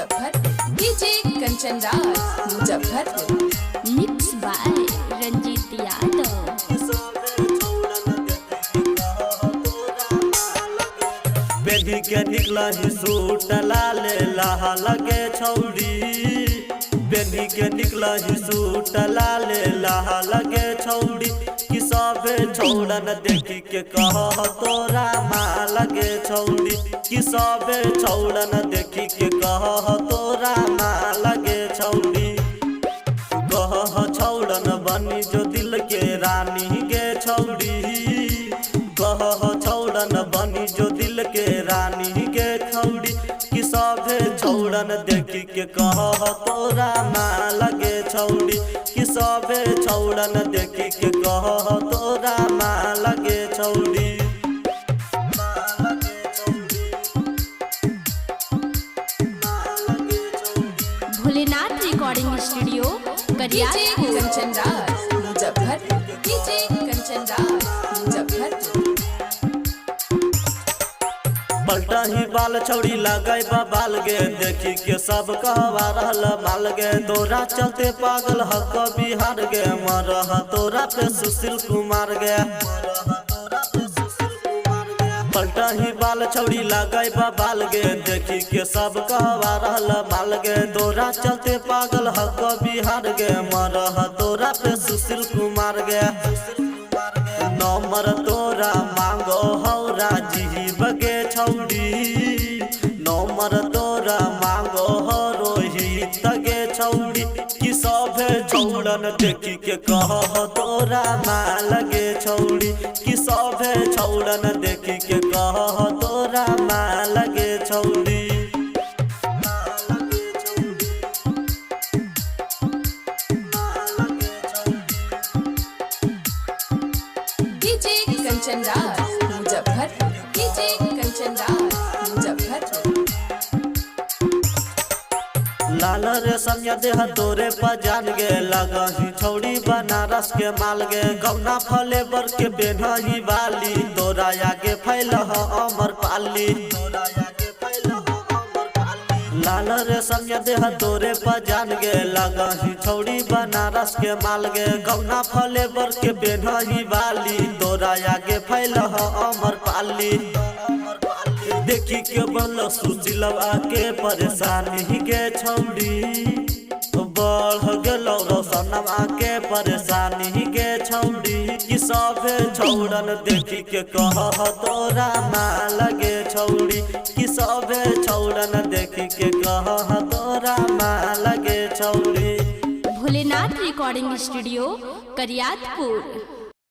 Muzaffarpur. DJ Kanchan Raj Muzaffarpur. Mix by Ranjeet Yadav. बेटी के निकला ही सूट लाल लहा लगे छौड़ी, बेटी के निकला ही सूट लाल लहा लगे छौड़ी, कि सबे छौड़न देखी के कह तोरा माँ लगे छौड़ी, कि सबे छौड़न देखी के कह तोरा माँ लगे छौड़ी। कह छौड़न बनी जो दिल के रानी गे छौड़ी, कह छौड़न बनी जो दिल के रानी गे छौड़ी, कि सभे छौड़न देखी के कह तोरा माँ लगे छौड़ी, कि सभे छौड़न देखी के कह तोरा माँ लगे छौड़ी। Bholenath recording studio DJ Kanchan Raj Muzaffarpur. DJ Kanchan Raj Muzaffarpur. पलटा ही बाल छौड़ी लगे बाल गे, देखी के सब कहवा रहल माल गे, तोरा चलते पागल हक बिहार गे, मरह तोरा पे सुशील कुमार गे। पलटा ही बाल छौड़ी लगे बाल गे, देखी के सब कहवा रहल माल गे, तोरा चलते पागल हक बिहार गे, मरह तोरा पे सुशील कुमार गे। नंबर तोरा मांगो हौरा जी बगे छौड़ी, नंबर तोरा मांगो हो रोहित गे छौड़ी, कि सभे छौड़न देखी के कह तोरा माँ लगे छौड़ी, कि सभे छौड़न देखी के कह तोरा माँ लगे छौड़ी। डीजे कंचन राज मुजफ्फरपुर। डीजे कंचन राज मुजफ्फरपुर। लाल रे समिया देह तोरे पजान गे, लगही छौड़ी बनारस के माल गे, गौना फले बर के बेनही वाली, तोरा आगे फैल अमर पाली। लाल रे समिया देह तोरे पजान गे, लगही छौड़ी बनारस के माल गे, गौना फले बर के बेनही वाली, तोरा आगे फैल अमर पाली। देखी के बल सुशीलवा के परेशानी के छौड़ी, बढ़ गेलो रोशनवा के परेशानी के छौड़ी, कि सभे छौड़न देखी के कह तोरा माँ लगे छौड़ी, कि सभे छौड़न देखी के कह तोरा माँ लगे छौड़ी। Bholenath recording studio Kariyatpur.